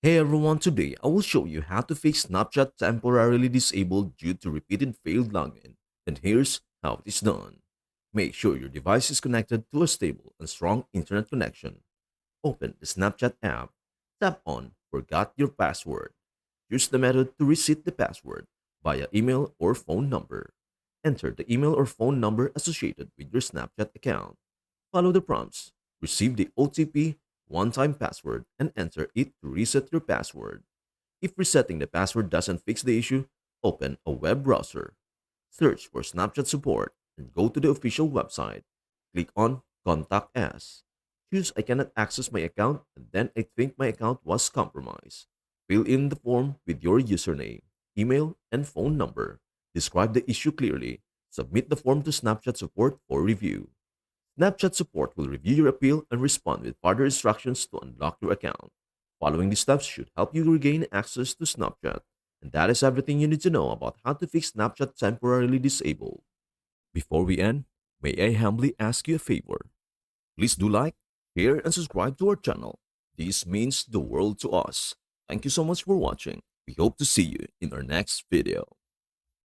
Hey everyone, today I will show you how to fix Snapchat temporarily disabled due to repeated failed login. And here's how it is done. Make sure your device is connected to a stable and strong internet connection. Open the Snapchat app, tap on Forgot Your Password. Use the method to reset the password via email or phone number. Enter the email or phone number associated with your Snapchat account. Follow the prompts. Receive the OTP, one time password, and enter it to reset your password. If resetting the password doesn't fix the issue, open a web browser. Search for Snapchat support and go to the official website. Click on Contact Us. Choose I cannot access my account and then I think my account was compromised. Fill in the form with your username, email, and phone number. Describe the issue clearly. Submit the form to Snapchat support for review. Snapchat support will review your appeal and respond with further instructions to unlock your account. Following these steps should help you regain access to Snapchat. And that is everything you need to know about how to fix Snapchat temporarily disabled. Before we end, may I humbly ask you a favor? Please do like, share, and subscribe to our channel. This means the world to us. Thank you so much for watching. We hope to see you in our next video.